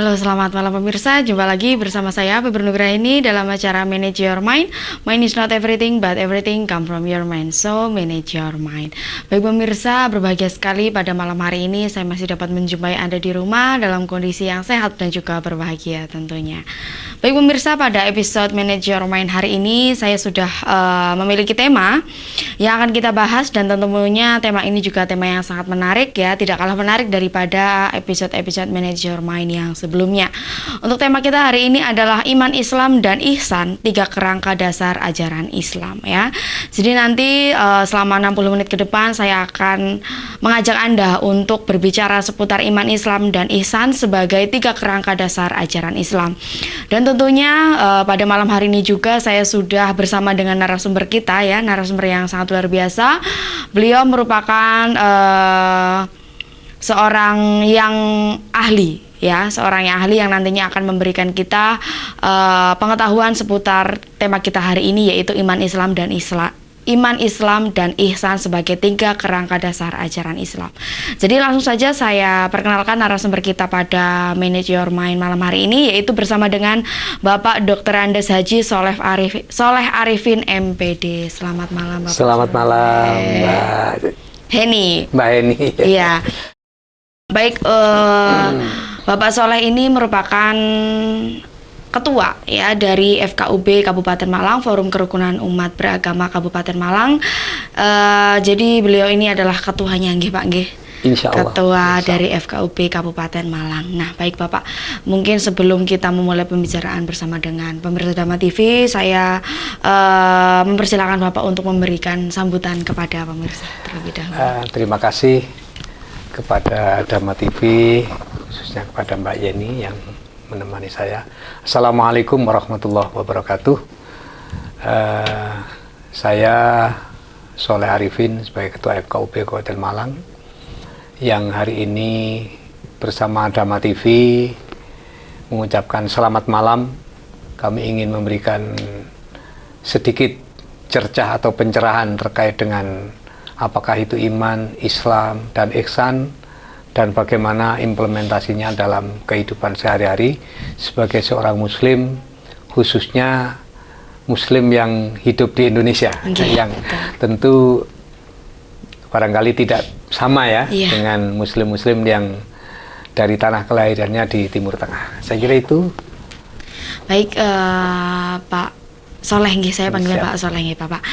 Halo, selamat malam pemirsa. Jumpa lagi bersama saya, Febri Nugraini, dalam acara Manage Your Mind. Mind is not everything, but everything come from your mind. So, manage your mind. Baik pemirsa, berbahagia sekali pada malam hari ini saya masih dapat menjumpai Anda di rumah dalam kondisi yang sehat dan juga berbahagia tentunya. Baik pemirsa, pada episode Manage Your Mind hari ini saya sudah memiliki tema yang akan kita bahas, dan tentunya tema ini juga tema yang sangat menarik ya, tidak kalah menarik daripada episode-episode Manage Your Mind yang sebelumnya. Untuk tema kita hari ini adalah iman, Islam, dan ihsan, 3 kerangka dasar ajaran Islam ya. Jadi nanti selama 60 menit ke depan saya akan mengajak Anda untuk berbicara seputar iman, Islam, dan ihsan sebagai 3 kerangka dasar ajaran Islam. Dan tentunya pada malam hari ini juga saya sudah bersama dengan narasumber kita ya, narasumber yang sangat luar biasa. Beliau merupakan seorang yang ahli ya, seorang yang ahli yang nantinya akan memberikan kita pengetahuan seputar tema kita hari ini, yaitu iman, Islam, dan ihsan sebagai 3 kerangka dasar ajaran Islam. Jadi langsung saja saya perkenalkan narasumber kita pada Manage Your Mind malam hari ini, yaitu bersama dengan Bapak Dr. Andes Haji Soleh Arifin MPD. Selamat malam Bapak. Selamat malam Mbak Heni. Mbak Heni. Iya. Baik, Bapak Soleh ini merupakan ketua ya dari FKUB Kabupaten Malang, Forum Kerukunan Umat Beragama Kabupaten Malang. Jadi beliau ini adalah ketuanya nggih Pak nggih. Insya Allah. Ketua dari FKUB Kabupaten Malang. Nah, baik Bapak, mungkin sebelum kita memulai pembicaraan bersama dengan pemirsa Dhamma TV, saya mempersilakan Bapak untuk memberikan sambutan kepada pemirsa terlebih dahulu. Terima kasih kepada Dhamma TV, khususnya kepada Mbak Yeni yang menemani saya. Assalamualaikum warahmatullahi wabarakatuh. Saya Soleh Arifin sebagai Ketua FKUB Kabupaten Malang, yang hari ini bersama Dhamma TV mengucapkan selamat malam. Kami ingin memberikan sedikit cercah atau pencerahan terkait dengan apakah itu iman, Islam, dan ihsan, dan bagaimana implementasinya dalam kehidupan sehari-hari sebagai seorang Muslim, khususnya Muslim yang hidup di Indonesia, yang tentu barangkali tidak sama ya dengan Muslim-Muslim yang dari tanah kelahirannya di Timur Tengah. Saya kira itu. Baik, Pak Soleh, saya panggilnya Pak Soleh Bapak.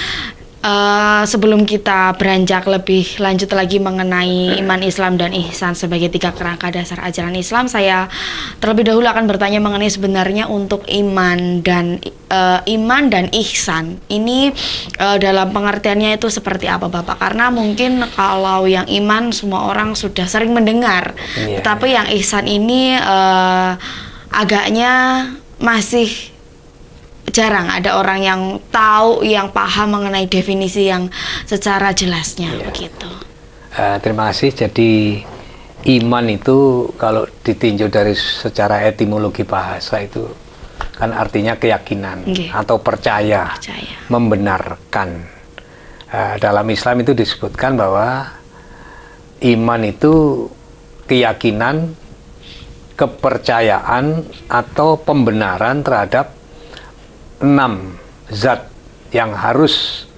Sebelum kita beranjak lebih lanjut lagi mengenai iman, Islam, dan ihsan sebagai 3 kerangka dasar ajaran Islam, saya terlebih dahulu akan bertanya mengenai sebenarnya untuk iman dan ihsan ini dalam pengertiannya itu seperti apa Bapak? Karena mungkin kalau yang iman semua orang sudah sering mendengar, tetapi yang ihsan ini agaknya masih jarang ada orang yang tahu, yang paham mengenai definisi yang secara jelasnya begitu. Terima kasih. Jadi iman itu kalau ditinjau dari secara etimologi bahasa itu kan artinya keyakinan atau percaya, membenarkan. Dalam Islam itu disebutkan bahwa iman itu keyakinan, kepercayaan atau pembenaran terhadap 6 zat yang harus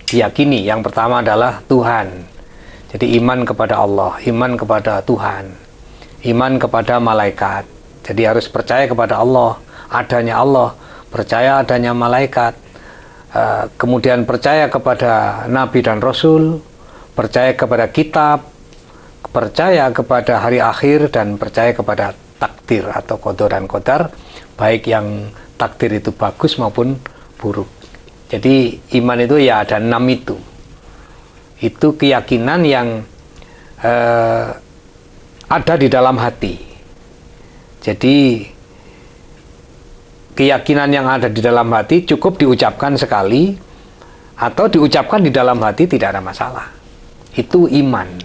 diyakini. Yang pertama adalah Tuhan. Jadi iman kepada Allah, iman kepada Tuhan, iman kepada malaikat. Jadi harus percaya kepada Allah, adanya Allah, percaya adanya malaikat, kemudian percaya kepada Nabi dan Rasul, percaya kepada kitab, percaya kepada hari akhir, dan percaya kepada takdir atau qada dan qadar, baik yang takdir itu bagus maupun buruk. Jadi iman itu ya ada 6 itu. Itu keyakinan yang ada di dalam hati. Jadi keyakinan yang ada di dalam hati cukup diucapkan sekali atau diucapkan di dalam hati tidak ada masalah. Itu iman.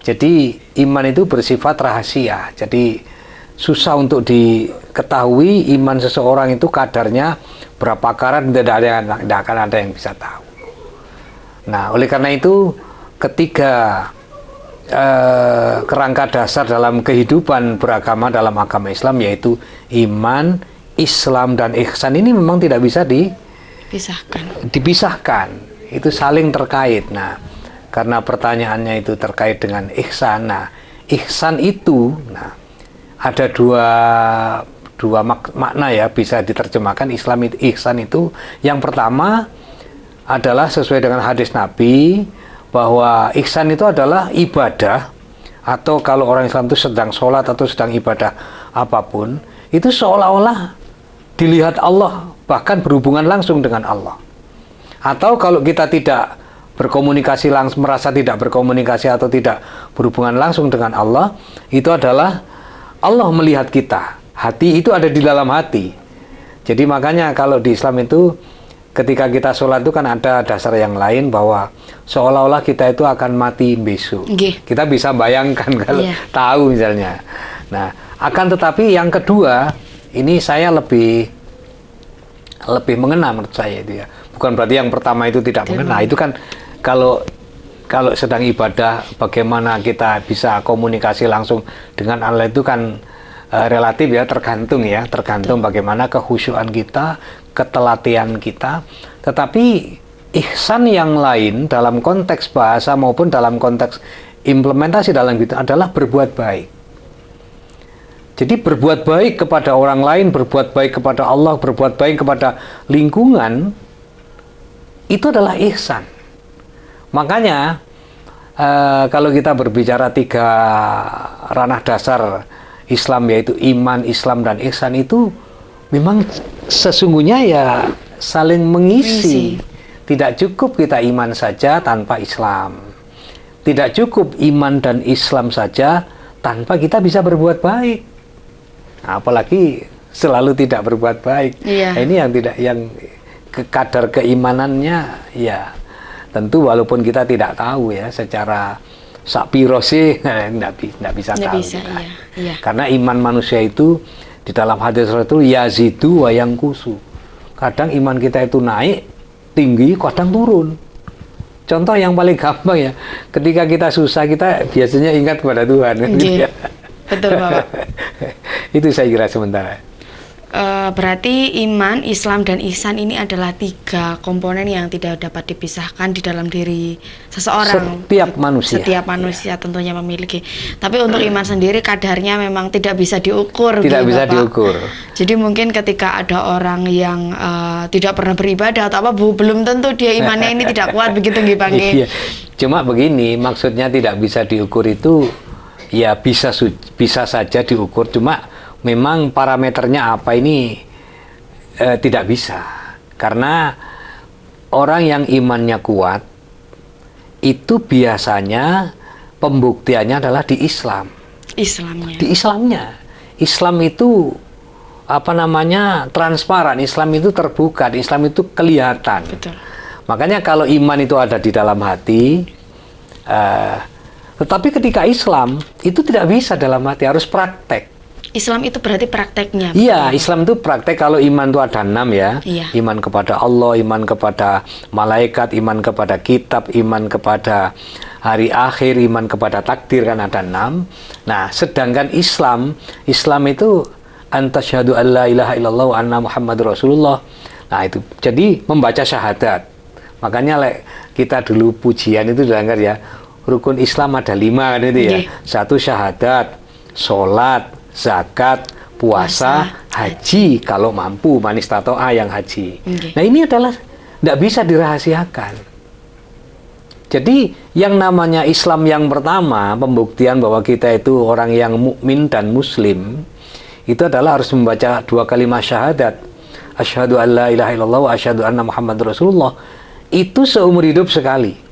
Jadi iman itu bersifat rahasia. Jadi susah untuk diketahui iman seseorang itu kadarnya berapa karat, tidak akan ada yang bisa tahu. Nah, oleh karena itu ketika kerangka dasar dalam kehidupan beragama dalam agama Islam, yaitu iman, Islam, dan ihsan ini memang tidak bisa dipisahkan. Itu saling terkait. Nah, karena pertanyaannya itu terkait dengan ihsan. Nah, ihsan itu, ada dua makna ya, bisa diterjemahkan ihsan itu. Yang pertama adalah sesuai dengan hadis Nabi, bahwa ihsan itu adalah ibadah, atau kalau orang Islam itu sedang sholat atau sedang ibadah apapun, itu seolah-olah dilihat Allah, bahkan berhubungan langsung dengan Allah. Atau kalau kita tidak berkomunikasi langsung, merasa tidak berkomunikasi atau tidak berhubungan langsung dengan Allah, itu adalah Allah melihat kita. Hati itu ada di dalam hati. Jadi makanya kalau di Islam itu, ketika kita sholat itu kan ada dasar yang lain, bahwa seolah-olah kita itu akan mati besok. Kita bisa bayangkan kalau tahu misalnya. Nah, akan tetapi yang kedua, ini saya lebih mengena menurut saya itu ya. Bukan berarti yang pertama itu tidak mengena. Itu kan kalau sedang ibadah, bagaimana kita bisa komunikasi langsung dengan Allah itu kan relatif ya, tergantung bagaimana kehusyuan kita, ketelatian kita. Tetapi ihsan yang lain dalam konteks bahasa maupun dalam konteks implementasi dalam itu adalah berbuat baik. Jadi berbuat baik kepada orang lain, berbuat baik kepada Allah, berbuat baik kepada lingkungan, itu adalah ihsan. Makanya kalau kita berbicara 3 ranah dasar Islam, yaitu iman, Islam, dan ihsan, itu memang sesungguhnya ya saling mengisi. Tidak cukup kita iman saja tanpa Islam. Tidak cukup iman dan Islam saja tanpa kita bisa berbuat baik. Nah, apalagi selalu tidak berbuat baik. Nah, ini yang kadar keimanannya ya tentu walaupun kita tidak tahu ya secara sapiro sih tidak bisa tahu. Karena iman manusia itu di dalam hadis Rasul yazidu wa yanqusu. Kadang iman kita itu naik tinggi, kadang turun. Contoh yang paling gampang ya, ketika kita susah kita biasanya ingat kepada Tuhan. Betul, Bapak. Itu saya kira sementara. Berarti iman, Islam, dan ihsan ini adalah 3 komponen yang tidak dapat dipisahkan di dalam diri seseorang. Setiap manusia tentunya memiliki. Tapi untuk iman sendiri kadarnya memang tidak bisa diukur. Tidak bisa diukur. Jadi mungkin ketika ada orang yang tidak pernah beribadah atau apa, belum tentu dia imannya ini tidak kuat begitu nggih, Bang. Iya. Cuma begini, maksudnya tidak bisa diukur itu ya bisa saja diukur, cuma memang parameternya apa ini tidak bisa. Karena orang yang imannya kuat itu biasanya pembuktiannya adalah di Islam. Di Islamnya. Islam itu transparan, Islam itu terbuka, Islam itu kelihatan. Betul. Makanya kalau iman itu ada di dalam hati, tetapi ketika Islam itu tidak bisa dalam hati, harus praktek. Islam itu berarti prakteknya. Iya, Islam itu praktek. Kalau iman itu ada 6 ya. Iman kepada Allah, iman kepada malaikat, iman kepada kitab, iman kepada hari akhir, iman kepada takdir, kan ada 6. Nah, sedangkan Islam itu antasyhadu alla ilaha illallah wa anna Muhammadur Rasulullah. Nah, itu. Jadi membaca syahadat. Makanya kita dulu pujian itu dengar ya. Rukun Islam ada 5 kan itu ya. 1 syahadat, sholat, zakat, puasa, haji kalau mampu, manis tato'a yang haji. Nah, ini adalah tidak bisa dirahasiakan. Jadi yang namanya Islam yang pertama, pembuktian bahwa kita itu orang yang mukmin dan muslim, itu adalah harus membaca 2 kalimat syahadat. Asyhadu an la ilaha illallah wa asyhadu anna Muhammadur Rasulullah. Itu seumur hidup sekali.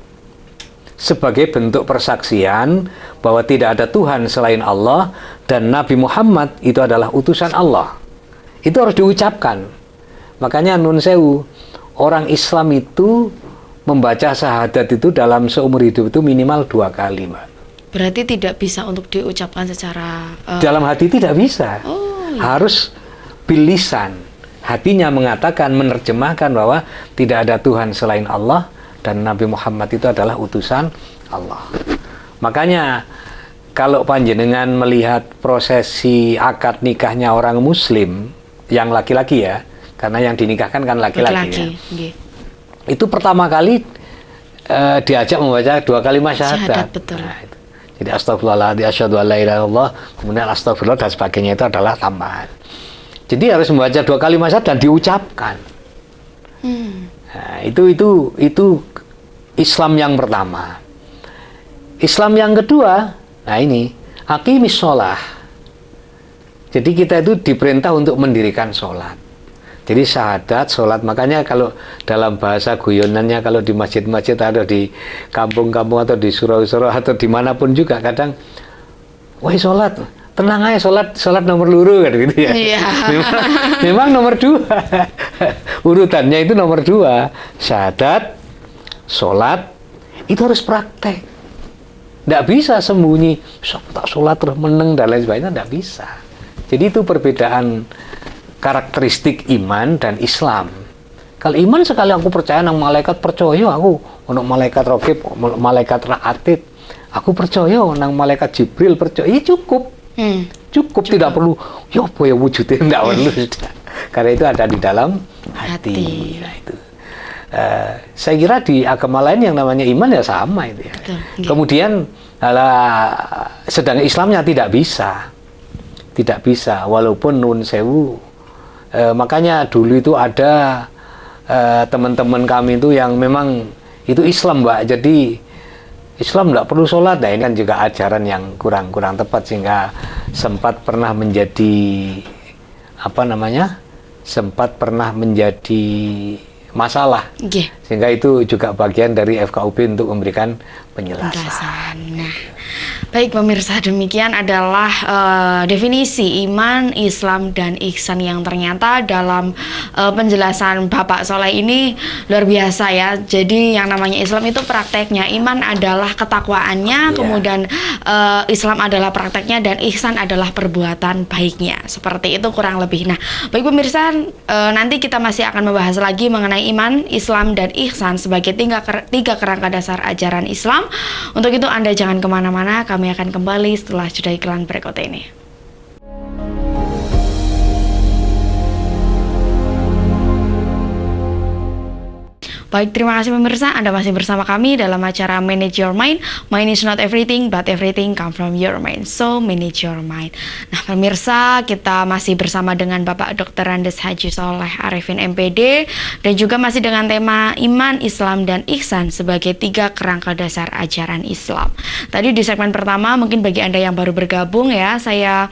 Sebagai bentuk persaksian bahwa tidak ada Tuhan selain Allah dan Nabi Muhammad itu adalah utusan Allah. Itu harus diucapkan. Makanya nun sewu, orang Islam itu membaca syahadat itu dalam seumur hidup itu minimal 2 kali, Mbak. Berarti tidak bisa untuk diucapkan secara dalam hati tidak bisa. Harus bilisan. Hatinya mengatakan, menerjemahkan bahwa tidak ada Tuhan selain Allah dan Nabi Muhammad itu adalah utusan Allah. Makanya kalau panjenengan melihat prosesi akad nikahnya orang Muslim yang laki-laki ya, karena yang dinikahkan kan laki-laki ya. Itu pertama kali diajak membaca 2 kalimat syahadat. Betul. Nah, itu. Jadi astagfirullahaladzim, asyhadu an la ilaha illallah, kemudian astagfirullah dan sebagainya itu adalah tambahan. Jadi harus membaca 2 kalimat syahadat dan diucapkan. Nah, itu Islam yang pertama. Islam yang kedua, nah ini aqimis sholah. Jadi kita itu diperintah untuk mendirikan sholat. Jadi syahadat, sholat. Makanya kalau dalam bahasa guyonannya, kalau di masjid-masjid atau di kampung-kampung atau di surau-surau atau dimanapun juga kadang, woi sholat, tenang aja, sholat nomor luru kan gitu ya. Iya. memang nomor 2. Urutannya itu nomor 2. Syahadat, sholat, itu harus praktek. Nggak bisa sembunyi, tak sholat terus meneng dan lain sebagainya, nggak bisa. Jadi itu perbedaan karakteristik iman dan Islam. Kalau iman sekali aku percaya nang malaikat, percaya aku untuk malaikat Raqib, malaikat Atid, aku percaya nang malaikat Jibril, percaya, ya cukup. Cukup, tidak perlu ya apa ya wujudnya, tidak perlu. Karena itu ada di dalam hati. Nah, itu. Saya kira di agama lain yang namanya iman ya sama itu ya. Betul. Kemudian sedang Islamnya tidak bisa walaupun nun sewu. Makanya dulu itu ada teman-teman kami itu yang memang itu Islam, Mbak. Jadi Islam tidak perlu sholat. Nah, ini kan juga ajaran yang kurang tepat, sehingga sempat pernah menjadi masalah. Sehingga itu juga bagian dari FKUP untuk memberikan penjelasan. Nah, baik pemirsa, demikian adalah definisi iman, Islam, dan ihsan yang ternyata dalam penjelasan Bapak Soleh ini luar biasa ya. Jadi yang namanya Islam itu prakteknya, iman adalah ketakwaannya, kemudian Islam adalah prakteknya, dan ihsan adalah perbuatan baiknya. Seperti itu kurang lebih. Nah, baik pemirsa, nanti kita masih akan membahas lagi mengenai iman, Islam, dan ihsan sebagai tiga kerangka dasar ajaran Islam. Untuk itu Anda jangan kemana-mana, kami akan kembali setelah jeda iklan berikut ini. Baik, terima kasih pemirsa, Anda masih bersama kami dalam acara Manage Your Mind. Mind is not everything, but everything come from your mind. So, manage your mind. Nah, pemirsa, kita masih bersama dengan Bapak Dr. Andes Haji Soleh Arifin MPD, dan juga masih dengan tema Iman, Islam, dan Ihsan sebagai tiga kerangka dasar ajaran Islam. Tadi di segmen pertama, mungkin bagi Anda yang baru bergabung ya, saya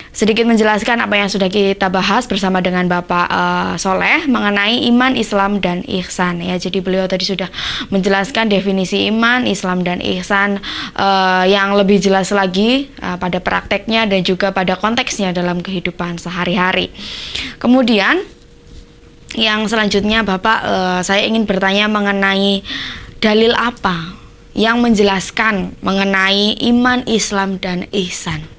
sedikit menjelaskan apa yang sudah kita bahas bersama dengan Bapak Soleh mengenai iman, Islam, dan ihsan ya. Jadi beliau tadi sudah menjelaskan definisi iman, Islam, dan ihsan yang lebih jelas lagi pada prakteknya dan juga pada konteksnya dalam kehidupan sehari-hari. Kemudian yang selanjutnya Bapak, saya ingin bertanya mengenai dalil apa yang menjelaskan mengenai iman, Islam, dan ihsan.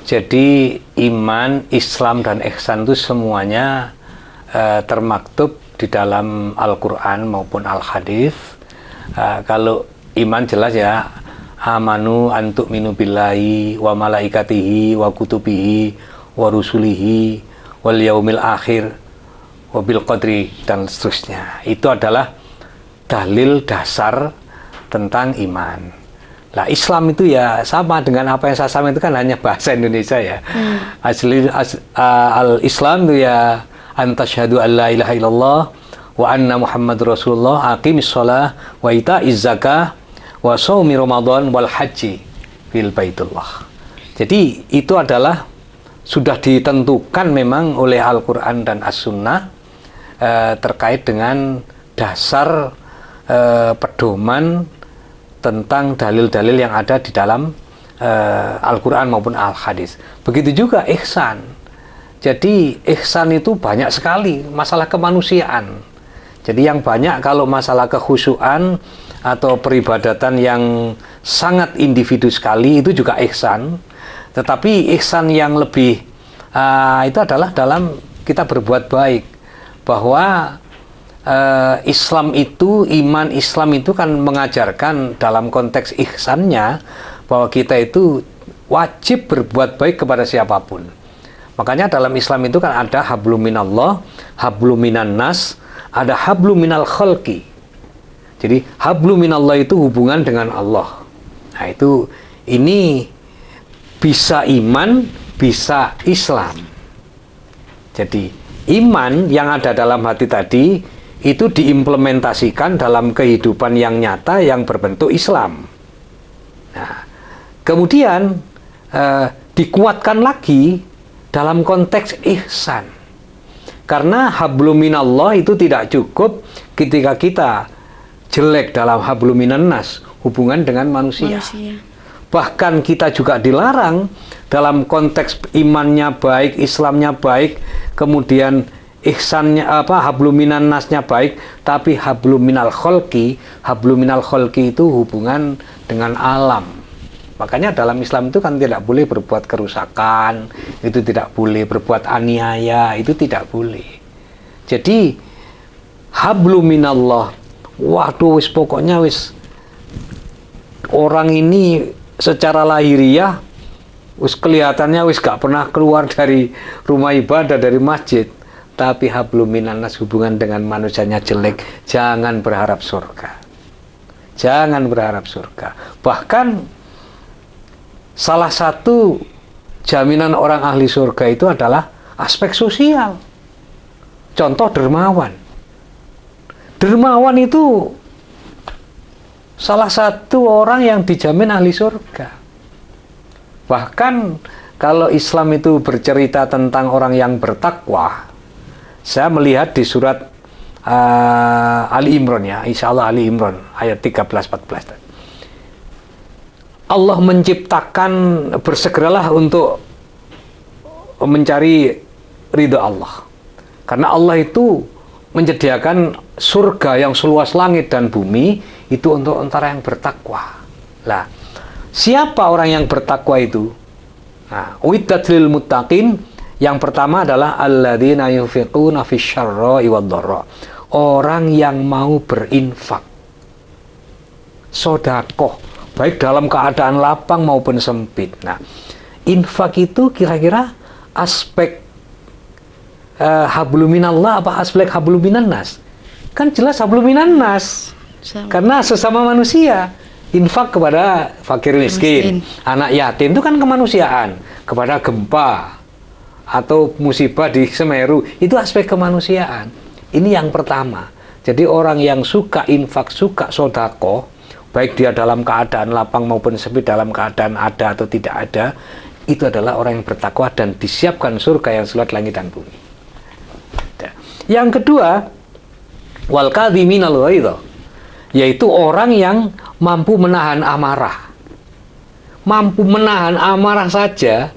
Jadi iman, Islam, dan ihsan itu semuanya termaktub di dalam Al-Quran maupun Al-Hadis. Kalau iman jelas ya, amanu antuk minu billahi wa malaikatihi wa kutubihi wa rusulihi wal yaumil akhir wa bil qadri, dan seterusnya. Itu adalah dalil dasar tentang iman. Nah, Islam itu ya sama dengan apa yang saya sampaikan, itu kan hanya bahasa Indonesia ya. Al-Islam itu ya antasyhadu an la ilaha illallah wa anna Muhammadur Rasulullah, aqimis shalah wa ita'iz zakah wa shaumi Ramadan wal haji fil baitullah. Jadi itu adalah sudah ditentukan memang oleh Al-Quran dan As-Sunnah terkait dengan dasar pedoman tentang dalil-dalil yang ada di dalam Al-Quran maupun Al-Hadis. Begitu juga ihsan. Jadi ihsan itu banyak sekali masalah kemanusiaan. Jadi yang banyak kalau masalah kekhusyuan atau peribadatan yang sangat individu sekali itu juga ihsan. Tetapi ihsan yang lebih itu adalah dalam kita berbuat baik, bahwa Islam itu, iman Islam itu kan mengajarkan dalam konteks ihsannya bahwa kita itu wajib berbuat baik kepada siapapun. Makanya dalam Islam itu kan ada hablum minallah, hablum minan nas, ada hablum minal khalqi. Jadi hablum minallah itu hubungan dengan Allah. Nah itu, ini bisa iman, bisa Islam. Jadi iman yang ada dalam hati tadi itu diimplementasikan dalam kehidupan yang nyata yang berbentuk Islam. Nah, kemudian dikuatkan lagi dalam konteks ihsan. Karena hablum minallah itu tidak cukup ketika kita jelek dalam hablum minan nas, hubungan dengan manusia. Bahkan kita juga dilarang dalam konteks imannya baik, Islamnya baik, kemudian ihsannya hablum minan nasnya baik, tapi hablum minal khalqi itu hubungan dengan alam. Makanya dalam Islam itu kan tidak boleh berbuat kerusakan, itu tidak boleh berbuat aniaya, itu tidak boleh. Jadi hablum minallah, waduh wis pokoknya wis orang ini secara lahiriah wis kelihatannya wis gak pernah keluar dari rumah ibadah, dari masjid, tapi hablum minan nas hubungan dengan manusianya jelek, jangan berharap surga. Jangan berharap surga. Bahkan salah satu jaminan orang ahli surga itu adalah aspek sosial. Contoh dermawan. Dermawan itu salah satu orang yang dijamin ahli surga. Bahkan kalau Islam itu bercerita tentang orang yang bertakwa, saya melihat di surat Ali Imran ya, insya Allah Ali Imran ayat 13-14. Allah menciptakan, bersegeralah untuk mencari ridha Allah. Karena Allah itu menyediakan surga yang seluas langit dan bumi itu untuk antara yang bertakwa. Lah, siapa orang yang bertakwa itu? Nah, uiddat lil muttaqin, yang pertama adalah alladzina yunfiquna fisyarra'i wad-dharra. Orang yang mau berinfak, sedekah, baik dalam keadaan lapang maupun sempit. Nah, infak itu kira-kira aspek hablum minallah apa aspek hablum minan nas? Kan jelas hablum minan nas. Karena sesama manusia, infak kepada fakir miskin, anak yatim itu kan kemanusiaan, kepada gempa atau musibah di Semeru, itu aspek kemanusiaan. Ini yang pertama. Jadi orang yang suka infak, suka sedekah, baik dia dalam keadaan lapang maupun sempit, dalam keadaan ada atau tidak ada, itu adalah orang yang bertakwa dan disiapkan surga yang seluas langit dan bumi. Yang kedua, wal kadhiminal ghaidha, yaitu orang yang mampu menahan amarah. Mampu menahan amarah saja,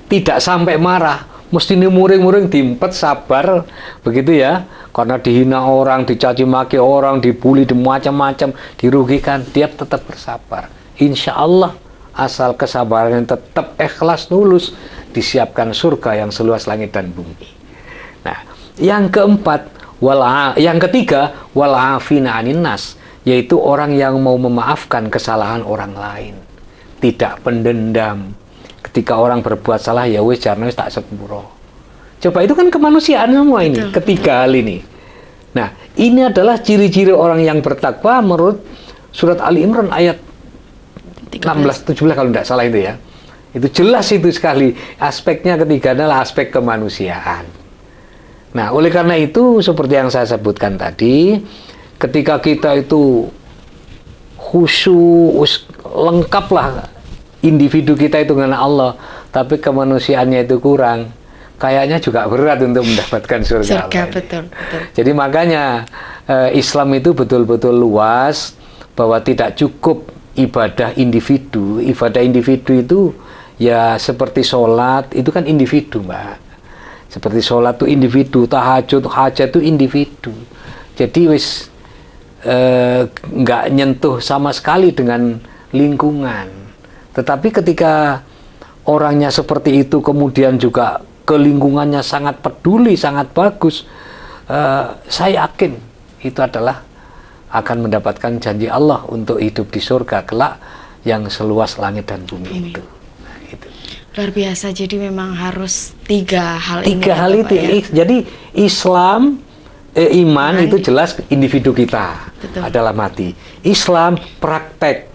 tidak sampai marah, mesti muring-muring diempet, sabar, begitu ya. Karena dihina orang, dicaci maki orang, dibully, macam-macam, dirugikan, dia tetap bersabar. Insya Allah, asal kesabaran yang tetap ikhlas, tulus, disiapkan surga yang seluas langit dan bumi. Nah, yang keempat, yang ketiga, wal afina anin nas, yaitu orang yang mau memaafkan kesalahan orang lain, tidak pendendam. Ketika orang berbuat salah, ya wis jarno wis tak sepuro. Coba, itu kan kemanusiaan semua ini. Betul. Ketiga hal ini. Nah, ini adalah ciri-ciri orang yang bertakwa menurut surat Ali Imran ayat 16-17 kalau tidak salah itu ya. Itu jelas itu sekali. Aspeknya ketiga adalah aspek kemanusiaan. Nah, oleh karena itu seperti yang saya sebutkan tadi, ketika kita itu khusyuk, lengkaplah individu kita itu dengan Allah, tapi kemanusiaannya itu kurang, kayaknya juga berat untuk mendapatkan surga. Betul. Jadi makanya Islam itu betul-betul luas, bahwa tidak cukup ibadah individu. Ibadah individu itu ya seperti sholat, itu kan individu, Mbak. Seperti sholat itu individu, tahajud, hajat itu individu. Jadi wis nggak nyentuh sama sekali dengan lingkungan. Tetapi ketika orangnya seperti itu, kemudian juga ke lingkungannya sangat peduli, sangat bagus, saya yakin itu adalah akan mendapatkan janji Allah untuk hidup di surga kelak yang seluas langit dan bumi itu. Nah, itu. Luar biasa, jadi memang harus tiga hal ini. Tiga hal itu. Ya? Jadi Islam, iman itu jelas individu kita. Betul. Adalah mati. Islam praktek.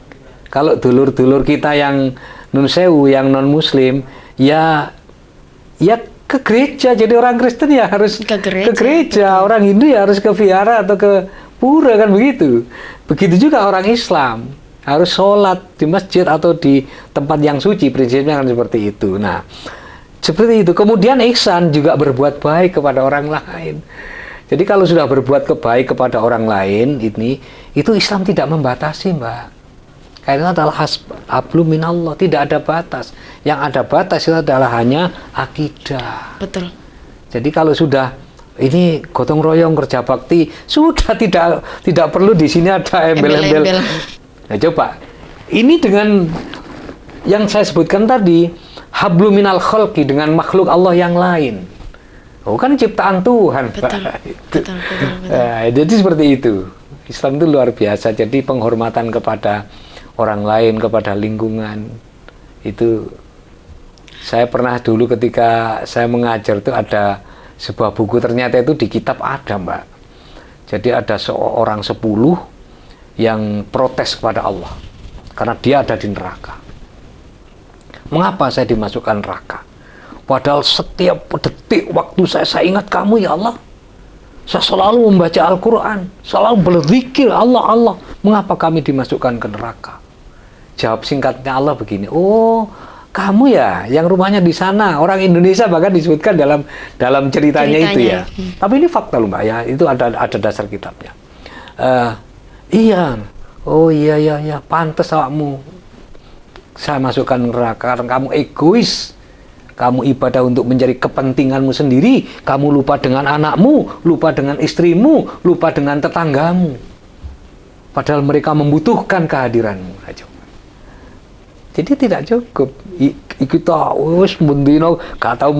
Kalau dulur-dulur kita yang nun sewu, yang non muslim, ya ke gereja. Jadi orang Kristen ya harus ke gereja. Orang Hindu ya harus ke vihara atau ke pura, kan begitu. Begitu juga orang Islam harus sholat di masjid atau di tempat yang suci, prinsipnya kan seperti itu. Nah, seperti itu. Kemudian ihsan juga berbuat baik kepada orang lain. Jadi kalau sudah berbuat kebaik kepada orang lain itu Islam tidak membatasi, Mbak. Karena itu adalah hablum minallah, tidak ada batas. Yang ada batas itu adalah hanya akidah. Betul. Jadi kalau sudah ini gotong royong kerja bakti, sudah tidak perlu di sini ada embel-embel. Nah, coba ini dengan yang saya sebutkan tadi, hablum minal khalqi, dengan makhluk Allah yang lain. Oh, kan ciptaan Tuhan. Betul. Betul. Jadi seperti itu. Islam itu luar biasa. Jadi penghormatan kepada orang lain, kepada lingkungan. Itu saya pernah dulu ketika saya mengajar itu ada sebuah buku, ternyata itu di kitab ada, Mbak. Jadi ada seorang 10 yang protes kepada Allah karena dia ada di neraka. Mengapa saya dimasukkan neraka? Padahal setiap detik waktu saya ingat kamu ya Allah. Saya selalu membaca Al-Quran, selalu berzikir Allah. Mengapa kami dimasukkan ke neraka? Jawab singkatnya Allah begini, oh kamu ya yang rumahnya di sana, orang Indonesia bahkan disebutkan dalam ceritanya itu ya. Tapi ini fakta loh, Mbak ya, itu ada dasar kitabnya. Iya, oh iya, pantas awakmu saya masukkan neraka karena kamu egois. Kamu ibadah untuk mencari kepentinganmu sendiri, kamu lupa dengan anakmu, lupa dengan istrimu, lupa dengan tetanggamu. Padahal mereka membutuhkan kehadiranmu. Jadi tidak cukup kita wis mendino gak tahu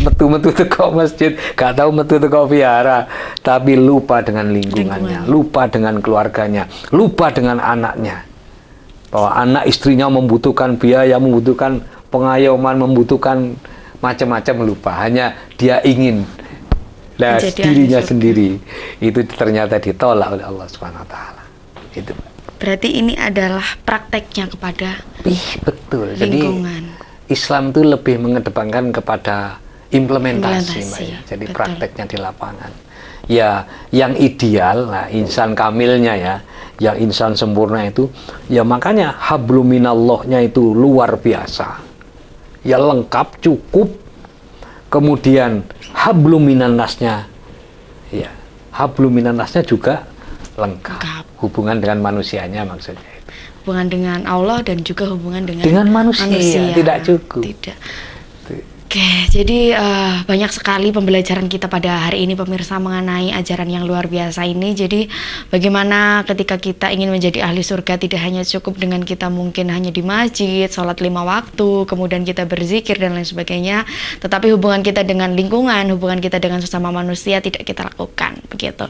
metu-metu teko masjid, gak tahu metu teko vihara, tapi lupa dengan lingkungannya, lupa dengan keluarganya, lupa dengan anaknya. Bahwa anak istrinya membutuhkan biaya, membutuhkan pengayoman, membutuhkan macam-macam, lupa. Hanya dia ingin dirinya sendiri. Itu ternyata ditolak oleh Allah Subhanahu wa taala. Itu. Berarti ini adalah prakteknya kepada betul. lingkungan. Jadi Islam itu lebih mengedepankan kepada implementasi. Mbak, ya. Jadi betul. Prakteknya di lapangan. Ya, yang ideal, nah insan kamilnya ya, yang insan sempurna itu, ya makanya hablum minallahnya itu luar biasa. Ya lengkap, cukup. Kemudian hablum minannasnya, ya hablum minannasnya juga lengkap. Hubungan dengan manusianya maksudnya itu. Hubungan dengan Allah dan juga hubungan dengan manusia. Tidak cukup. Tidak. Oke, jadi banyak sekali pembelajaran kita pada hari ini pemirsa mengenai ajaran yang luar biasa ini. Jadi bagaimana ketika kita ingin menjadi ahli surga tidak hanya cukup dengan kita mungkin hanya di masjid, sholat 5 waktu, kemudian kita berzikir dan lain sebagainya, tetapi hubungan kita dengan lingkungan, hubungan kita dengan sesama manusia tidak kita lakukan, begitu.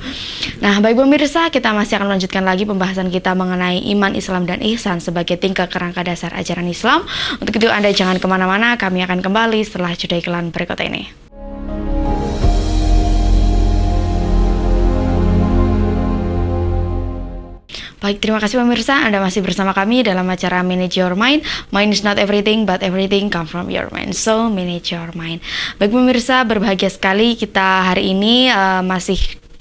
Nah, baik pemirsa, kita masih akan melanjutkan lagi pembahasan kita mengenai iman, Islam, dan ihsan sebagai tingkat kerangka dasar ajaran Islam. Untuk itu Anda jangan kemana-mana, kami akan kembali setelah jeda iklan berikut ini. Baik, terima kasih pemirsa, Anda masih bersama kami dalam acara Manage Your Mind. Mind is not everything, but everything come from your mind. So, manage your mind. Baik pemirsa, berbahagia sekali kita hari ini masih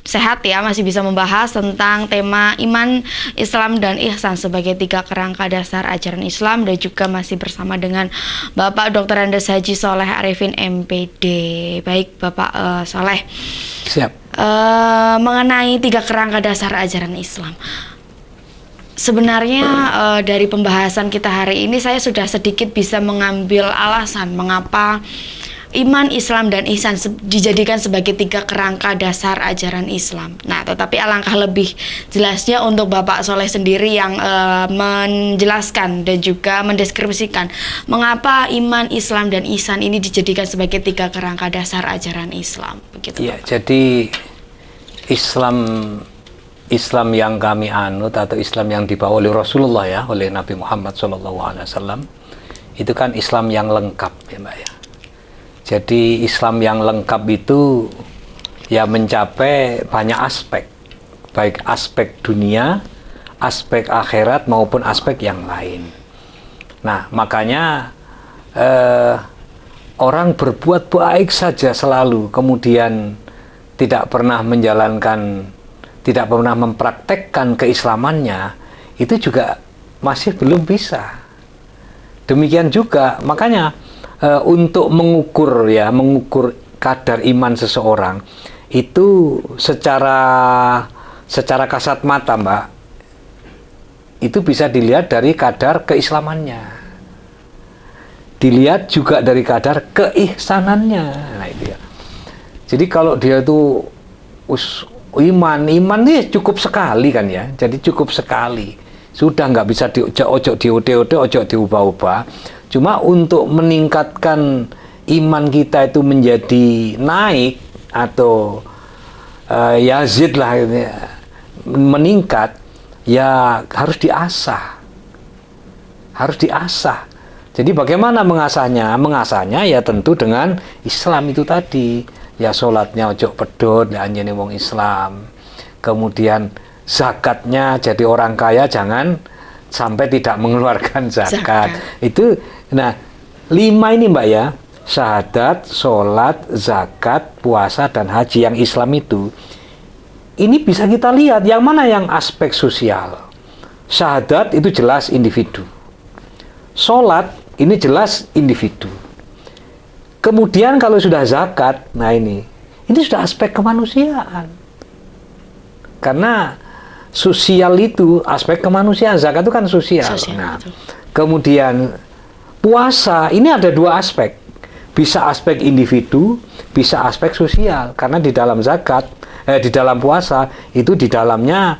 sehat ya, masih bisa membahas tentang tema iman, Islam, dan ihsan sebagai 3 kerangka dasar ajaran Islam, dan juga masih bersama dengan Bapak Dr. Andes Haji Soleh Arifin MPD. Baik Bapak Soleh, siap. Mengenai 3 kerangka dasar ajaran Islam, sebenarnya dari pembahasan kita hari ini saya sudah sedikit bisa mengambil alasan mengapa iman, Islam, dan ihsan dijadikan sebagai 3 kerangka dasar ajaran Islam. Nah, tetapi alangkah lebih jelasnya untuk Bapak Soleh sendiri yang menjelaskan dan juga mendeskripsikan mengapa iman, Islam, dan ihsan ini dijadikan sebagai 3 kerangka dasar ajaran Islam. Begitu. Ya, jadi Islam Islam yang kami anut atau Islam yang dibawa oleh Rasulullah ya, oleh Nabi Muhammad SAW, itu kan Islam yang lengkap ya Mbak ya. Jadi Islam yang lengkap itu ya mencapai banyak aspek, baik aspek dunia, aspek akhirat maupun aspek yang lain. Nah makanya orang berbuat baik saja selalu, kemudian tidak pernah menjalankan, tidak pernah mempraktekkan keislamannya, itu juga masih belum bisa. Demikian juga, makanya untuk mengukur kadar iman seseorang itu secara kasat mata, Mbak, itu bisa dilihat dari kadar keislamannya, dilihat juga dari kadar keihsanannya. Nah itu ya. Jadi kalau dia itu iman ini cukup sekali kan ya, jadi cukup sekali, sudah nggak bisa ojo diubah-ubah. Cuma untuk meningkatkan iman kita itu menjadi naik atau yazid lah, meningkat, ya harus diasah, Jadi bagaimana mengasahnya? Mengasahnya ya tentu dengan Islam itu tadi. Ya sholatnya ojo pedot, ya anjene wong Islam. Kemudian zakatnya, jadi orang kaya jangan sampai tidak mengeluarkan zakat. Itu, nah 5 ini Mbak ya, syahadat, sholat, zakat, puasa, dan haji yang Islam itu. Ini bisa kita lihat yang mana yang aspek sosial. Syahadat itu jelas individu. Sholat ini jelas individu. Kemudian kalau sudah zakat, nah ini sudah aspek kemanusiaan. Karena sosial itu aspek kemanusiaan, zakat itu kan sosial. Nah, kemudian puasa ini ada 2 aspek. Bisa aspek individu, bisa aspek sosial. Karena di dalam zakat, di dalam puasa itu di dalamnya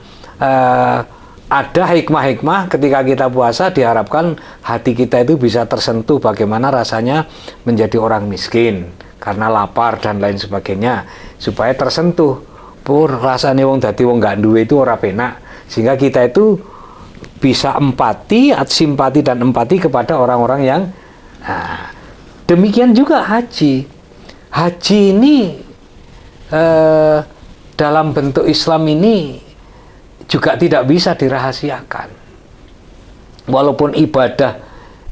ada hikmah-hikmah. Ketika kita puasa diharapkan hati kita itu bisa tersentuh bagaimana rasanya menjadi orang miskin karena lapar dan lain sebagainya, supaya tersentuh rasanya wong dadi wong gak duwe itu ora penak, sehingga kita itu bisa simpati dan empati kepada orang-orang yang demikian juga haji ini dalam bentuk Islam ini juga tidak bisa dirahasiakan. Walaupun ibadah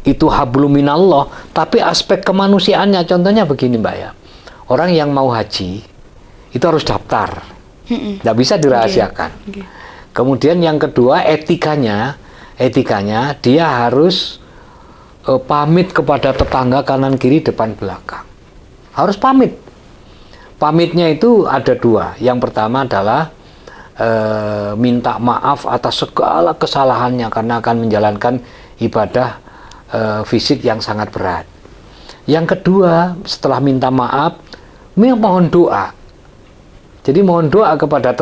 itu hablum minallah, tapi aspek kemanusiaannya, contohnya begini Mbak ya, orang yang mau haji itu harus daftar, tidak bisa dirahasiakan. Kemudian yang kedua etikanya dia harus pamit kepada tetangga kanan kiri depan belakang, harus pamit. Pamitnya itu ada 2. Yang pertama adalah minta maaf atas segala kesalahannya karena akan menjalankan ibadah fisik yang sangat berat. Yang kedua, setelah minta maaf, mohon doa. Jadi mohon doa kepada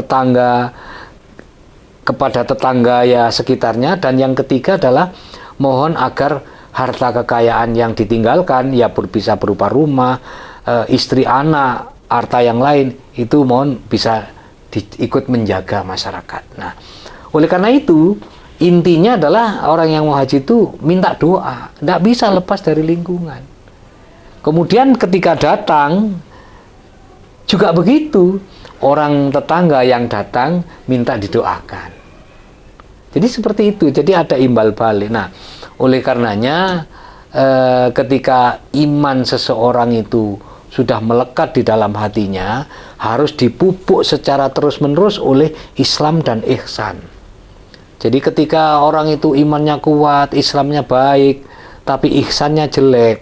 tetangga ya sekitarnya. Dan yang ketiga adalah mohon agar harta kekayaan yang ditinggalkan, ya bisa berupa rumah, istri, anak, harta yang lain, itu mohon bisa ikut menjaga masyarakat. Nah, oleh karena itu intinya adalah orang yang mau haji itu minta doa, tidak bisa lepas dari lingkungan. Kemudian ketika datang juga begitu, orang tetangga yang datang minta didoakan. Jadi seperti itu, jadi ada imbal balik. Nah, oleh karenanya ketika iman seseorang itu sudah melekat di dalam hatinya, harus dipupuk secara terus-menerus oleh Islam dan ihsan. Jadi ketika orang itu imannya kuat, Islamnya baik, tapi ihsannya jelek,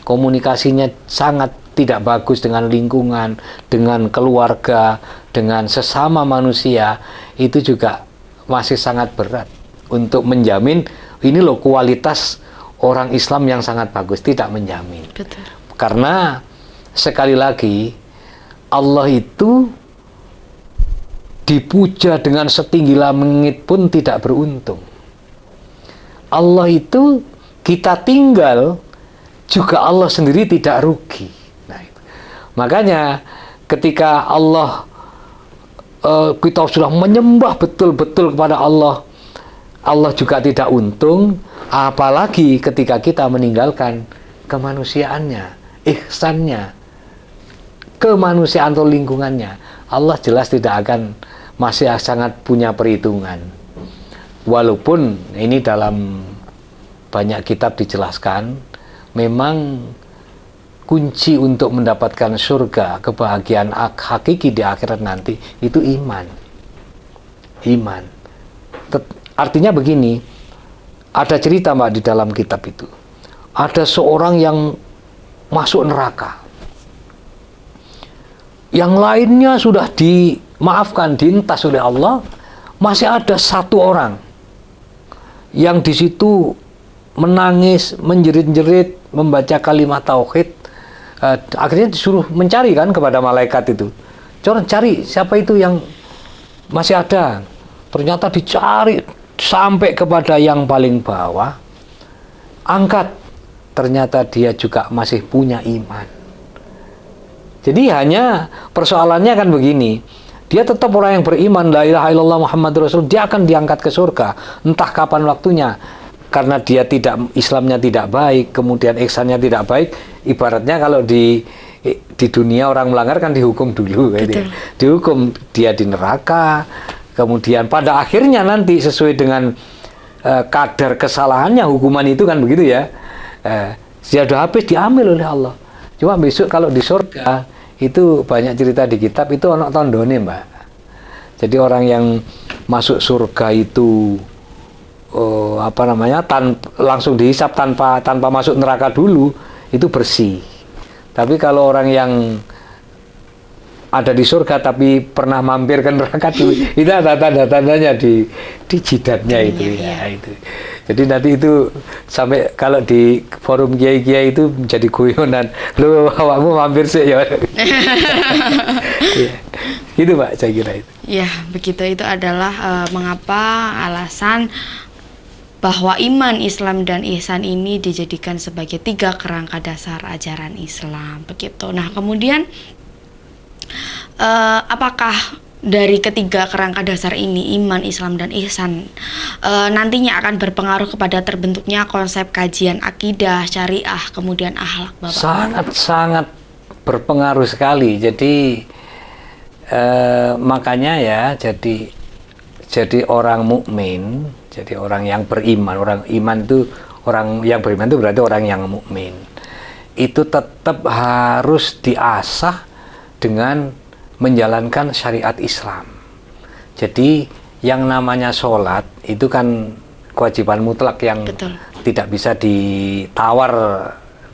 komunikasinya sangat tidak bagus dengan lingkungan, dengan keluarga, dengan sesama manusia, itu juga masih sangat berat untuk menjamin ini loh kualitas orang Islam yang sangat bagus, tidak menjamin. Betul. Karena sekali lagi, Allah itu dipuja dengan setinggi langit pun tidak beruntung. Allah itu kita tinggal juga Allah sendiri tidak rugi. Nah, itu. Makanya ketika Allah kita sudah menyembah betul-betul kepada Allah, Allah juga tidak untung, apalagi ketika kita meninggalkan kemanusiaannya, ihsannya, kemanusiaan atau lingkungannya. Allah jelas tidak akan, masih sangat punya perhitungan. Walaupun ini dalam banyak kitab dijelaskan, memang kunci untuk mendapatkan surga, kebahagiaan hakiki di akhirat nanti, itu iman. Iman. Artinya begini, ada cerita Mbak di dalam kitab itu. Ada seorang yang masuk neraka. Yang lainnya sudah dimaafkan, dientas oleh Allah, masih ada satu orang yang di situ menangis, menjerit-jerit, membaca kalimat tauhid. Akhirnya disuruh mencari kan kepada malaikat itu. Cari siapa itu yang masih ada. Ternyata dicari sampai kepada yang paling bawah. Angkat. Ternyata dia juga masih punya iman. Jadi hanya persoalannya kan begini. Dia tetap orang yang beriman, la ilaha illallah Muhammadur Rasul, dia akan diangkat ke surga. Entah kapan waktunya. Karena dia Islamnya tidak baik, kemudian ihsannya tidak baik, ibaratnya kalau di dunia orang melanggar kan dihukum dulu, gitu ya. Dihukum, dia di neraka, kemudian pada akhirnya nanti sesuai dengan kadar kesalahannya hukuman itu kan begitu ya. Sudah habis diambil oleh Allah. Cuma besok kalau di surga itu banyak cerita di kitab itu ono tondone Mbak. Jadi orang yang masuk surga itu langsung dihisap tanpa masuk neraka dulu, itu bersih. Tapi kalau orang yang ada di surga tapi pernah mampir ke neraka dulu, itu ada tanda-tandanya di jidatnya itu ya itu. Jadi nanti itu sampai kalau di forum kiai-kiai itu menjadi guyonan, lu awakmu mampir sih ya. Gitu Pak, saya kira itu. Ya, begitu, itu adalah mengapa alasan bahwa iman, Islam, dan ihsan ini dijadikan sebagai 3 kerangka dasar ajaran Islam, begitu. Nah, kemudian apakah dari ketiga kerangka dasar ini, iman, Islam, dan ihsan, nantinya akan berpengaruh kepada terbentuknya konsep kajian akidah, syariah, kemudian akhlak, Bapak? Sangat berpengaruh sekali. Jadi makanya ya, jadi orang mukmin, jadi orang yang beriman, orang yang beriman itu berarti orang yang mukmin. Itu tetap harus diasah dengan menjalankan syariat Islam. Jadi yang namanya sholat itu kan kewajiban mutlak yang tidak bisa ditawar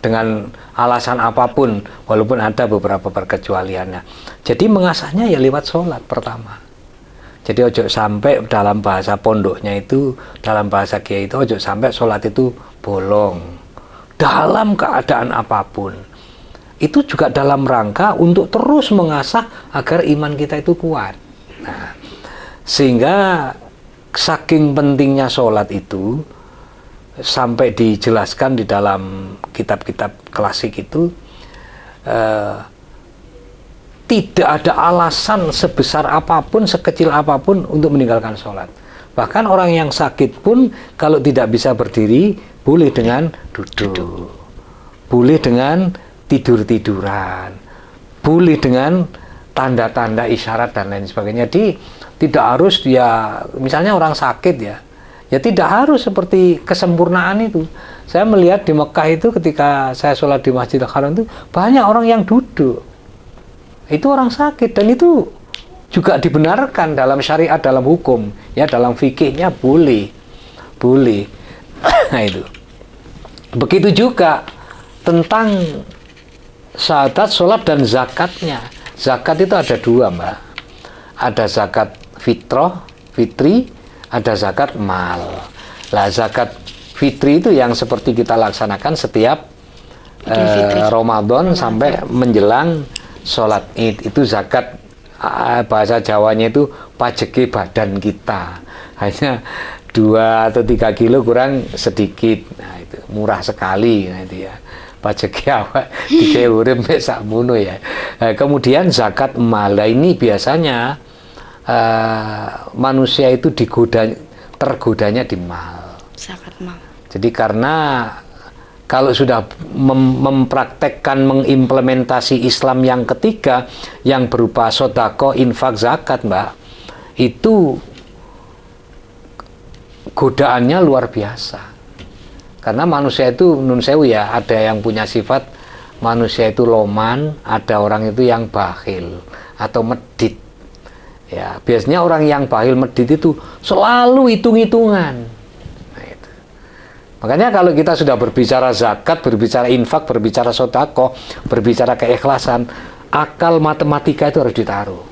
dengan alasan apapun, walaupun ada beberapa perkecualiannya. Jadi mengasahnya ya lewat sholat pertama. Jadi ojo sampai dalam bahasa pondoknya itu, dalam bahasa kiai itu, ojo sampai sholat itu bolong dalam keadaan apapun. Itu juga dalam rangka untuk terus mengasah agar iman kita itu kuat. Nah, sehingga saking pentingnya sholat itu sampai dijelaskan di dalam kitab-kitab klasik itu, tidak ada alasan sebesar apapun, sekecil apapun untuk meninggalkan sholat. Bahkan orang yang sakit pun kalau tidak bisa berdiri, boleh dengan duduk, boleh dengan tidur-tiduran, boleh dengan tanda-tanda isyarat dan lain sebagainya. Jadi tidak harus ya, misalnya orang sakit ya tidak harus seperti kesempurnaan itu. Saya melihat di Mekah itu ketika saya sholat di Masjidil Haram itu banyak orang yang duduk. Itu orang sakit, dan itu juga dibenarkan dalam syariat, dalam hukum, ya dalam fikihnya boleh. Nah itu. Begitu juga tentang syahadat, sholat, dan zakatnya. Zakat itu ada 2 Mbak. Ada zakat fitri, ada zakat mal. Lah zakat fitri itu yang seperti kita laksanakan setiap Ramadan sampai menjelang sholat Id. Itu zakat, bahasa Jawanya itu pajeki badan kita. Hanya 2 atau 3 kilo kurang sedikit. Nah itu murah sekali. Nah itu ya, pajeki awak 3 urip sak mono ya. Kemudian zakat mal, ini biasanya manusia itu tergodanya di mal. Zakat mal. Jadi karena kalau sudah mempraktekkan, mengimplementasi Islam yang ketiga, yang berupa sodako, infak, zakat, Mbak, itu godaannya luar biasa. Karena manusia itu, nun sewu ya, ada yang punya sifat manusia itu loman, ada orang itu yang bakhil atau medit. Ya, biasanya orang yang bakhil medit itu selalu hitung-hitungan. Makanya kalau kita sudah berbicara zakat, berbicara infak, berbicara sodako, berbicara keikhlasan, akal matematika itu harus ditaruh.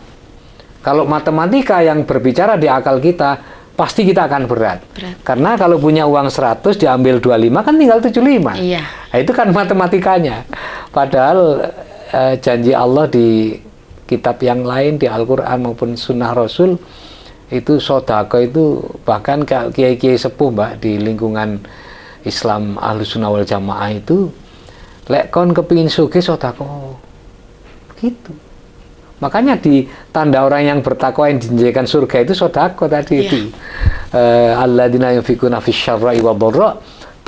Kalau matematika yang berbicara di akal kita, pasti kita akan berat. Karena kalau punya uang 100 diambil 25 kan tinggal 75. Iya. Nah, itu kan matematikanya. Padahal janji Allah di kitab yang lain, di Al-Quran maupun Sunnah Rasul, itu sodako itu bahkan kiai-kiai sepuh, Mbak, di lingkungan Islam Ahlus Sunnah wal Jamaah itu, lek kon kepingin sugih sodako gitu. Makanya di tanda orang yang bertakwa yang dijanjikan surga itu sodako tadi itu. Alladzina yunfikuna fisyarra'i wa dharra,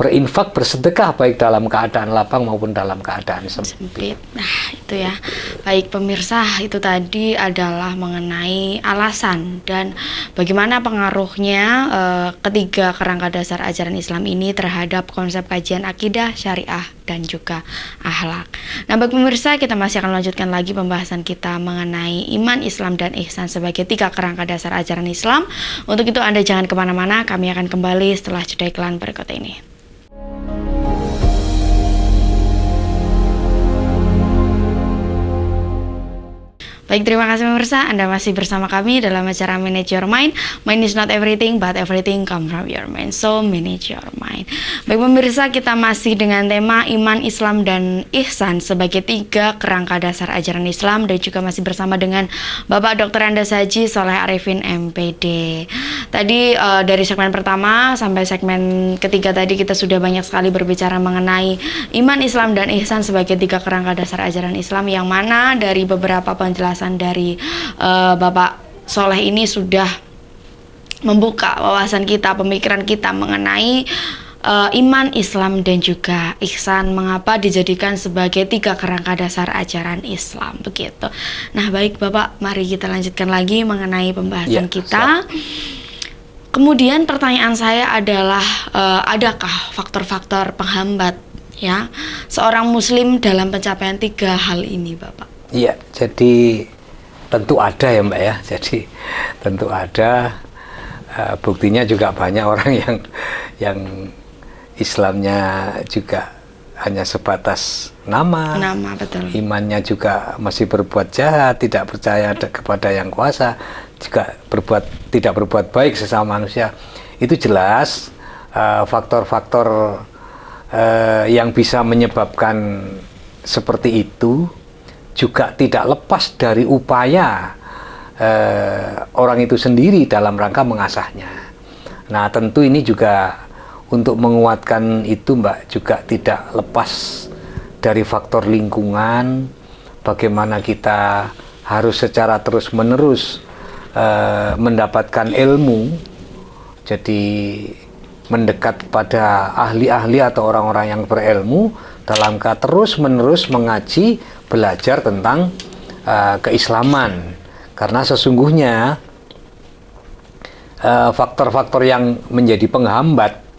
berinfak, bersedekah baik dalam keadaan lapang maupun dalam keadaan sempit. Nah, itu ya. Baik pemirsa, itu tadi adalah mengenai alasan dan bagaimana pengaruhnya ketiga kerangka dasar ajaran Islam ini terhadap konsep kajian akidah, syariah, dan juga akhlak. Nah, bagi pemirsa, kita masih akan melanjutkan lagi pembahasan kita mengenai iman, Islam, dan ihsan sebagai tiga kerangka dasar ajaran Islam. Untuk itu Anda jangan kemana-mana, kami akan kembali setelah jeda iklan berikut ini. Baik, terima kasih pemirsa, Anda masih bersama kami dalam acara Manage Your Mind. Mind is not everything, but everything come from your mind. So, manage your mind. Baik pemirsa, kita masih dengan tema iman, Islam, dan ihsan sebagai tiga kerangka dasar ajaran Islam, dan juga masih bersama dengan Bapak Dr. Andes Haji Soleh Arifin MPD. Tadi dari segmen pertama sampai segmen ketiga tadi kita sudah banyak sekali berbicara mengenai iman, Islam, dan ihsan sebagai tiga kerangka dasar ajaran Islam, yang mana dari beberapa penjelasan dari Bapak Soleh ini sudah membuka wawasan kita, pemikiran kita mengenai iman, Islam, dan juga ihsan, mengapa dijadikan sebagai tiga kerangka dasar ajaran Islam, begitu. Nah, baik Bapak, mari kita lanjutkan lagi mengenai pembahasan kita. Kemudian pertanyaan saya adalah, adakah faktor-faktor penghambat ya seorang muslim dalam pencapaian tiga hal ini, Bapak? Iya, jadi tentu ada ya, Mbak ya. Jadi tentu ada. Buktinya juga banyak orang yang Islamnya juga hanya sebatas nama, betul. Imannya juga masih berbuat jahat, tidak percaya kepada yang kuasa, juga tidak berbuat baik sesama manusia. Itu jelas faktor-faktor yang bisa menyebabkan seperti itu juga tidak lepas dari upaya orang itu sendiri dalam rangka mengasahnya. Nah, tentu ini juga untuk menguatkan itu, Mbak, juga tidak lepas dari faktor lingkungan, bagaimana kita harus secara terus-menerus mendapatkan ilmu, jadi mendekat pada ahli-ahli atau orang-orang yang berilmu dalam terus-menerus mengaji, belajar tentang keislaman. Karena sesungguhnya faktor-faktor yang menjadi penghambat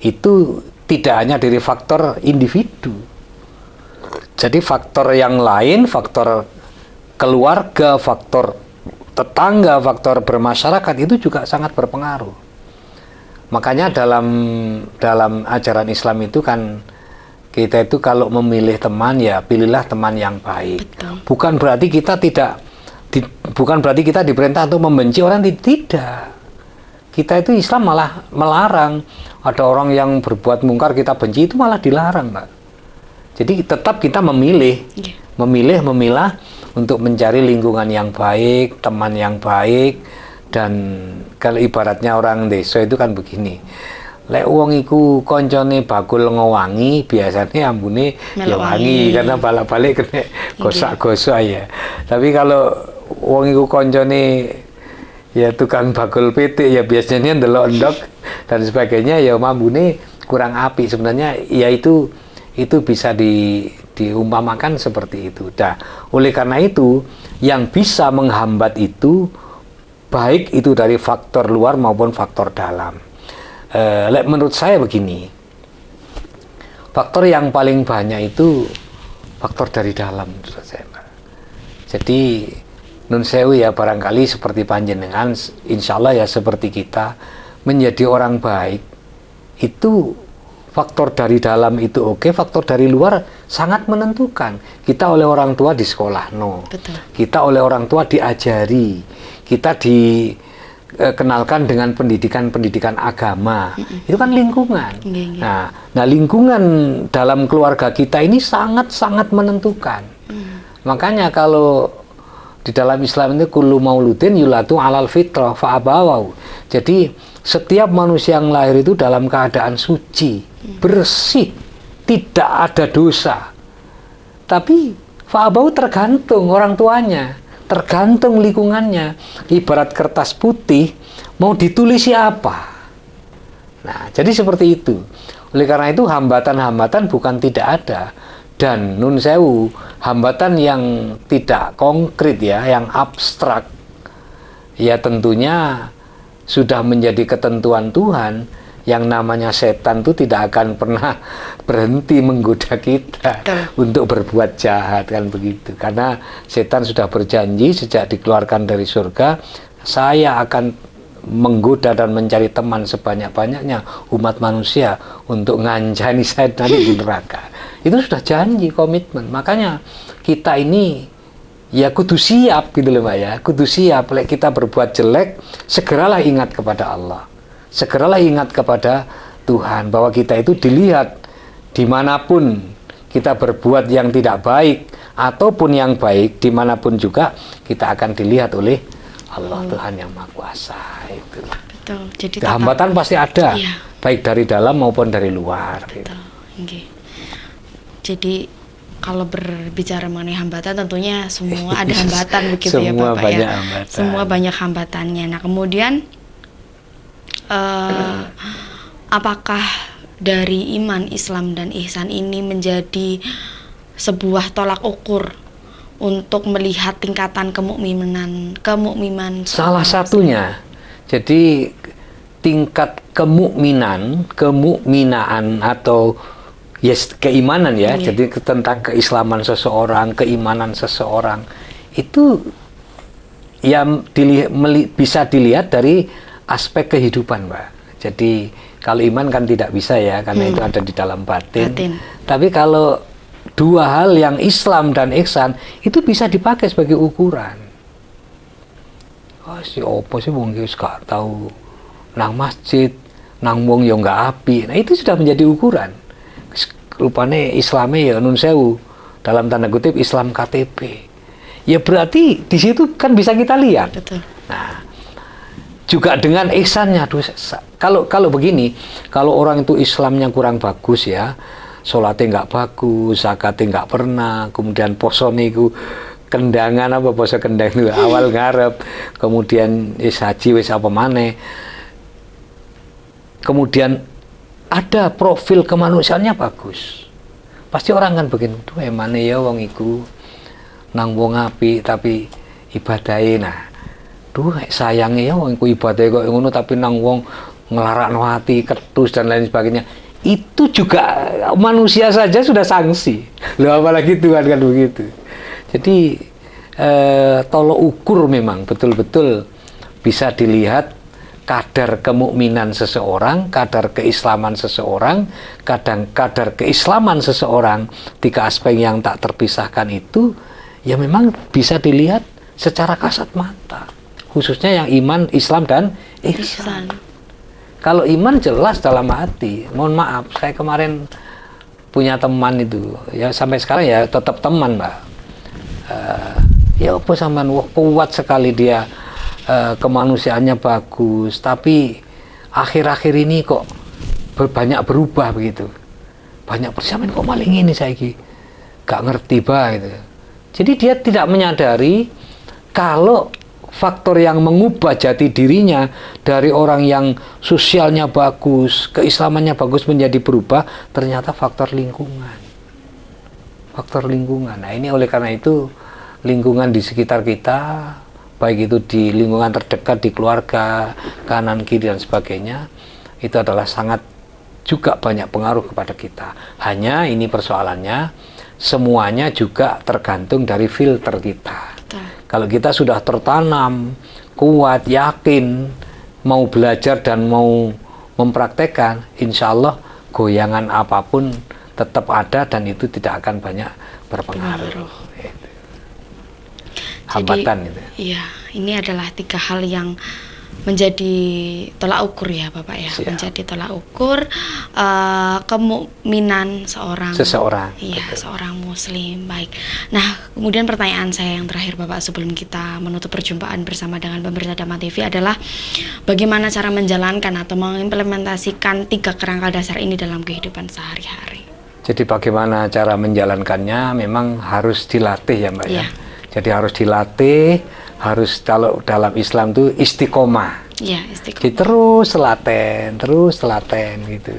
itu tidak hanya dari faktor individu. Jadi faktor yang lain, faktor keluarga, faktor tetangga, faktor bermasyarakat itu juga sangat berpengaruh. Makanya dalam ajaran Islam itu kan kita itu kalau memilih teman ya pilihlah teman yang baik. Betul. Bukan berarti kita diperintah untuk membenci orang, tidak. Kita itu Islam malah melarang. Ada orang yang berbuat mungkar kita benci, itu malah dilarang, Mbak. Jadi tetap kita memilah untuk mencari lingkungan yang baik, teman yang baik. Dan kalau ibaratnya orang desa itu kan begini, lek wong iku koncone bakul ngewangi, biasanya ambune ya wangi karena balik-balik kena gosak-gosok ya. Tapi kalau wong iku koncone ya tukang bakul pitik ya biasanya ndelok endok dan sebagainya ya mambune kurang apik sebenarnya ya itu bisa diumpamakan seperti itu. Nah, oleh karena itu yang bisa menghambat itu baik itu dari faktor luar maupun faktor dalam. Menurut saya begini, faktor yang paling banyak itu faktor dari dalam menurut saya. Jadi nun sewu ya barangkali seperti panjenengan, insya Allah ya seperti kita menjadi orang baik itu faktor dari dalam itu oke, faktor dari luar sangat menentukan. Kita oleh orang tua di sekolah, Betul. Kita oleh orang tua diajari, kita dikenalkan dengan pendidikan agama. Itu kan lingkungan. Nah, lingkungan dalam keluarga kita ini sangat-sangat menentukan. Makanya kalau di dalam Islam itu kullu mauludin yulatu alal fitrah fa'abawau. Jadi setiap manusia yang lahir itu dalam keadaan suci, bersih, tidak ada dosa. Tapi fa'abau tergantung orang tuanya, tergantung lingkungannya. Ibarat kertas putih, mau ditulisi apa? Nah, jadi seperti itu. Oleh karena itu hambatan-hambatan bukan tidak ada. Dan nun sewu, hambatan yang tidak konkret ya, yang abstrak, ya tentunya sudah menjadi ketentuan Tuhan. Yang namanya setan itu tidak akan pernah berhenti menggoda kita untuk berbuat jahat, kan begitu. Karena setan sudah berjanji sejak dikeluarkan dari surga, saya akan menggoda dan mencari teman sebanyak-banyaknya umat manusia untuk ngancani saya nanti di neraka. Itu sudah janji, komitmen. Makanya kita ini ya kudu siap gitu loh Mbak ya, kudu siap. Lek kita berbuat jelek, segeralah ingat kepada Allah, segeralah ingat kepada Tuhan bahwa kita itu dilihat dimanapun kita berbuat yang tidak baik ataupun yang baik, dimanapun juga kita akan dilihat oleh Allah, Tuhan yang Maha Kuasa itu. Betul. Jadi hambatan pasti ada, iya, baik dari dalam maupun dari luar. Betul. Gitu. Okay. Jadi kalau berbicara mengenai hambatan, tentunya semua ada hambatan begitu ya Semua Bapak banyak ya. Hambatan. Semua banyak hambatannya. Nah kemudian apakah dari iman, Islam dan ihsan ini menjadi sebuah tolak ukur untuk melihat tingkatan kemukminan salah satunya. Jadi tingkat kemukminaan atau yes, keimanan ya. Yeah. Jadi tentang keislaman seseorang, keimanan seseorang itu yang bisa dilihat dari aspek kehidupan, Mbak. Jadi kalau iman kan tidak bisa ya, karena itu ada di dalam batin. Tapi kalau dua hal yang Islam dan ihsan itu bisa dipakai sebagai ukuran. Oh, si opo sih wong iki gak tahu nang masjid, nang wong yo enggak api. Nah, itu sudah menjadi ukuran. Rupane Islame ya nun sewu, dalam tanda kutip Islam KTP. Ya berarti di situ kan bisa kita lihat. Betul. Nah, juga dengan ihsannya, kalau begini, kalau orang itu Islamnya kurang bagus ya, sholatnya nggak bagus, zakatnya nggak pernah, kemudian posone itu kendangan apa poso kendang itu awal ngarep, kemudian haji wis apa maneh, kemudian ada profil kemanusiaannya bagus, pasti orang kan begini, tuh emane ya wong iku nang wong apik tapi ibadahe, nah duh sayangnya ya wong iku ibadahe kok ngono tapi nang wong ngelarakno hati ketus dan lain sebagainya. Itu juga manusia saja sudah sanksi. Loh apalagi Tuhan kan begitu. Jadi tolok ukur memang betul-betul bisa dilihat kadar kemukminan seseorang, kadar keislaman seseorang, kadar keislaman seseorang, tiga aspek yang tak terpisahkan itu ya memang bisa dilihat secara kasat mata. Khususnya yang iman, Islam dan ihsan. Kalau iman jelas dalam hati. Mohon maaf, saya kemarin punya teman itu, ya sampai sekarang ya tetap teman, Mbak. Ya apa sampean kuat sekali dia, kemanusiaannya bagus, tapi akhir-akhir ini kok banyak berubah begitu. Banyak persiapan kok maling ini saiki. Gak ngerti bah gitu. Jadi dia tidak menyadari kalau faktor yang mengubah jati dirinya dari orang yang sosialnya bagus, keislamannya bagus menjadi berubah, ternyata faktor lingkungan. Faktor lingkungan. Nah, ini oleh karena itu lingkungan di sekitar kita, baik itu di lingkungan terdekat, di keluarga, kanan, kiri, dan sebagainya, itu adalah sangat juga banyak pengaruh kepada kita. Hanya ini persoalannya, semuanya juga tergantung dari filter kita. Kalau kita sudah tertanam, kuat, yakin, mau belajar dan mau mempraktekkan, insya Allah goyangan apapun tetap ada dan itu tidak akan banyak berpengaruh. Itu. Hambatan. Jadi, itu. Iya, ini adalah 3 hal yang menjadi tolak ukur ya Bapak ya. Siap. Menjadi tolak ukur kemukminan seseorang. Iya, seorang muslim. Baik. Nah, kemudian pertanyaan saya yang terakhir Bapak sebelum kita menutup perjumpaan bersama dengan pemirsa Dhamma TV adalah bagaimana cara menjalankan atau mengimplementasikan 3 kerangka dasar ini dalam kehidupan sehari-hari. Jadi bagaimana cara menjalankannya memang harus dilatih ya Mbak ya. Jadi harus dilatih, harus kalau dalam Islam itu istiqomah. Iya, istiqomah. Jadi terus telaten gitu.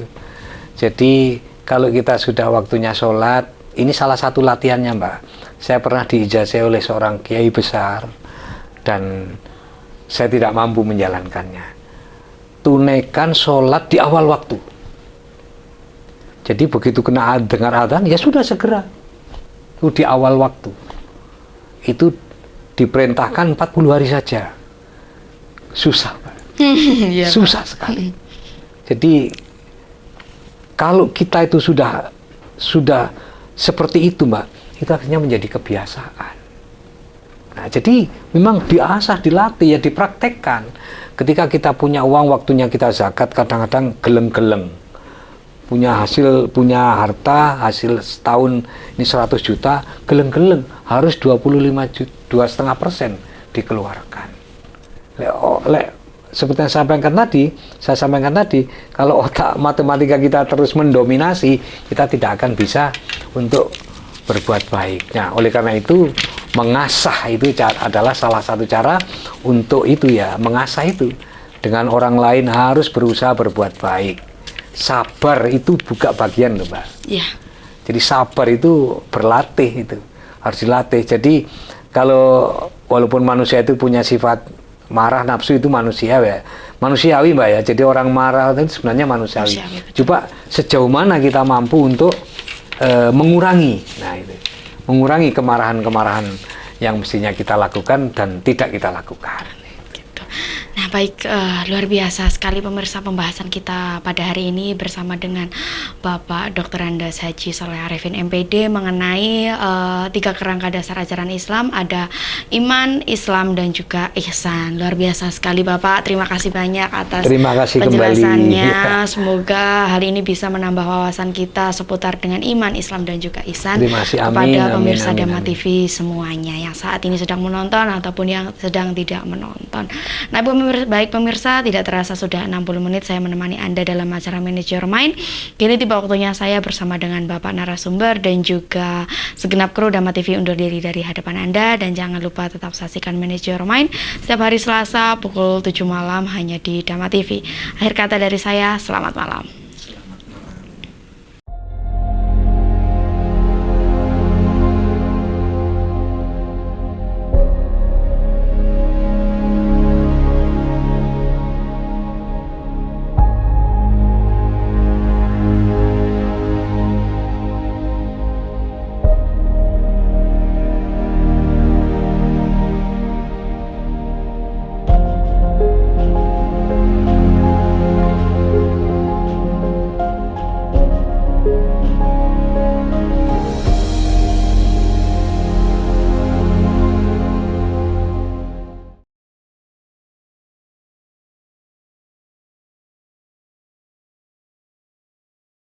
Jadi kalau kita sudah waktunya sholat, ini salah satu latihannya Mbak. Saya pernah diijazah oleh seorang kiai besar dan saya tidak mampu menjalankannya. Tunaikan sholat di awal waktu. Jadi begitu kena dengar adzan, ya sudah segera. Itu di awal waktu. Itu diperintahkan 40 hari saja. Susah, Pak. Susah sekali. Jadi kalau kita itu sudah seperti itu, Mbak, itu akhirnya menjadi kebiasaan. Nah, jadi memang diasah, dilatih, ya dipraktekkan. Ketika kita punya uang, waktunya kita zakat, kadang-kadang geleng-geleng. Punya harta, hasil setahun ini 100 juta, geleng-geleng, harus 2,5% dikeluarkan. Seperti yang saya sampaikan tadi, kalau otak matematika kita terus mendominasi, kita tidak akan bisa untuk berbuat baik. Nah, oleh karena itu, mengasah itu adalah salah satu cara untuk itu ya, mengasah itu. Dengan orang lain harus berusaha berbuat baik. Sabar itu buka bagian loh Mbak. Iya. Jadi sabar itu berlatih itu, harus dilatih. Jadi kalau walaupun manusia itu punya sifat marah, nafsu itu manusiawi Mbak ya. Jadi orang marah itu sebenarnya manusiawi. Coba sejauh mana kita mampu untuk mengurangi, nah itu, mengurangi kemarahan-kemarahan yang mestinya kita lakukan dan tidak kita lakukan. Nah baik, luar biasa sekali pemirsa pembahasan kita pada hari ini bersama dengan Bapak Dr. Andes Haji Sholeh Arifin MPD mengenai 3 kerangka dasar ajaran Islam, ada iman, Islam, dan juga ihsan. Luar biasa sekali Bapak, terima kasih banyak atas penjelasannya. Kembali. Semoga hal ini bisa menambah wawasan kita seputar dengan iman, Islam, dan juga ihsan kepada pemirsa Dhamma TV semuanya yang saat ini sedang menonton ataupun yang sedang tidak menonton. Nah baik pemirsa, tidak terasa sudah 60 menit saya menemani Anda dalam acara Manage Your Mind. Kini tiba waktunya saya bersama dengan Bapak narasumber dan juga segenap kru Dhamma TV undur diri dari hadapan Anda, dan jangan lupa tetap saksikan Manage Your Mind setiap hari Selasa pukul 7 malam hanya di Dhamma TV. Akhir kata dari saya, selamat malam.